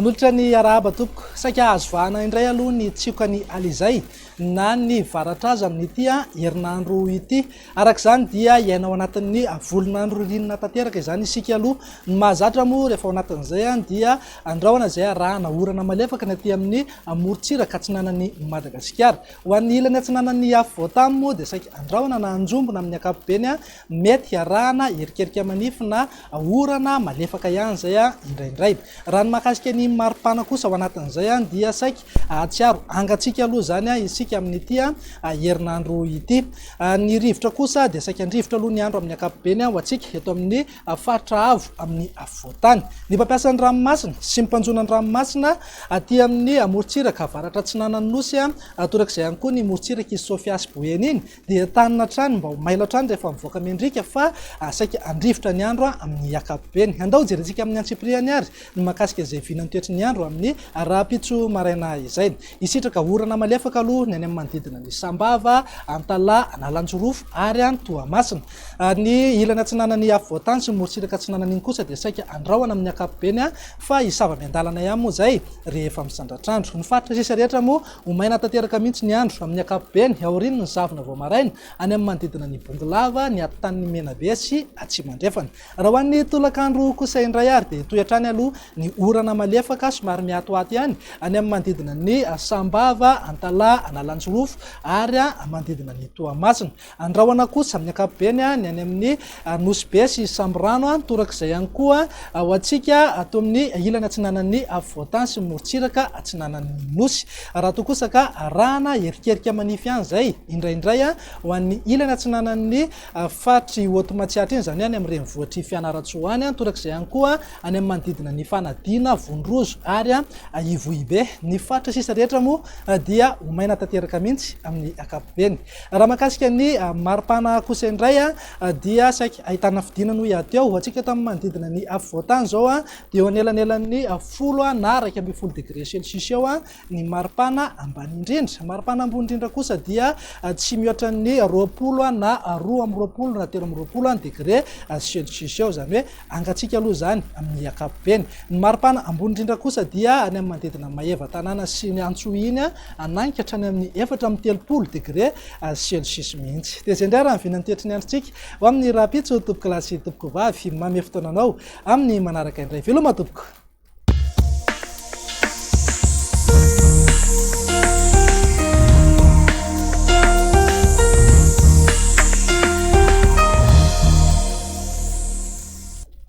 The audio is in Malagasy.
Manolotra ny arahaba tompoko saika azo vahana indray aloha ny tsiokany alizay na ny varatra azy amin'ity herinandro ity. Arak'izany dia iainao anatin'ny volonandro ririnina tanteraka izany isika aloha. Ny mahazatra moa rehefa ao anatin'izay dia andrahoana izay arahana orana malefaka ny aty amin'ny morontsiraka atsinanan'ny Madagasikara. Ho an'ny ilany atsinanan'ny afo voatany moa dia saika andrahoana na anjombona amin'ny ankapobeny mety arahana herikerika manify na orana malefaka ihany zay indraindray. Raha ny mahakasika ny maripana kosa ao anatin'izay dia saika atsiaro angatsika aloha zany isika amin'ity herinandro ity. Ny rivotra kosa dia saika andrivotra aloha ny andro amin'ny ankapobeny ho antsika eto amin'ny faritra avo amin'ny afovoatany. Ny mpampiasa ny ranomasina sy mpanjona ny ranomasina aty amin'ny morontsiraka avaratra atsinanan'ny nosy torak'izay ihany koa ny morontsiraka izy Sofiasy Boeny iny dia tanina trano mba ho mailo trano rehefa mivoaka mendrika fa saika andrivotra ny andro amin'ny ankapobeny. Andao jerentsika amin'ny antsipriany ary ny mahakasika izay vinany toetry ny andro amin'ny rahampitso maraina izay. Isitraka orana malefaka aloha ny any amin'ny manodidina ny Sambava, Antala, Analanjorofo ary any Toamasina. Ny ilany atsinanan'ny afo voatany sy morontsiraka atsinanan'iny kosa dia saika andrahoana amin'ny ankapobeny fa hisava miandalana ihany moa zay rehefa misandratrandro. Ny faritra sisa rehetra moa ho maina tanteraka mihitsy ny andro amin'ny ankapobeny. Aoriany ny zavona vao maraina any amin'ny manodidina ny Bongolava, ny Antaniny Menabe sy Atsimandrefana. Raha ho an'ny tolakandro kosa indray ary dia toy hatrany aloha ny orana malefaka somary miatoato ihany any amin'ny manodidina ny Sambava, Antala, Analanjorofo ary manodidina ny Toamasina. Andrahoana kosa amin'ny ankapobeny ny any amin'ny Nosy sy Samborano torak'izay ihany koa ho antsika ato amin'ny ilany atsinanan'ny afo voatany sy morontsiraka atsinanan'ny Nosy. Raha toa kosa ka arahana herikerika manify ihany zay indraindray ho an'ny ilany atsinanan'ny faritry Hotomatsiatra iny zany any amin'ny renivohitr'i Fianaratsoa any torak'izay ihany koa any amin'ny manodidina ny Fanadina, Vondrozo ary Ivohibe. Ny faritra sisa rehetra moa dia ho maina tanteraka mihitsy amin'ny ankapobeny. Raha mahakasika ny maripana kosa indray dia saika ahitana fidinana hoy aty ao. Antsika eto amin'ny manodidina ny afo voatany zao dia eo anelanelan'ny 10 na 12 degré celsius eo ny maripana ambany indrindra. Maripana ambony indrindra kosa dia tsy mihoatra ny 20 na 2 na 13 degré celsius eo, zany hoe angatsika aloha zany amin'ny ankapobeny. Ny maripana ambony indrindra kosa dia any amin'ny manodidina Maheva tanàna sy ny Antsohiny ananika hatrany amin'ny 4 degré celsius mihitsy. Dia izay indray raha ny vinany toetry ny androntsika ho amin'ny rahampitso tompoko lahy sy tompoko vavy mamy fotoananao amin'ny manaraka indray. Veloma tompoko.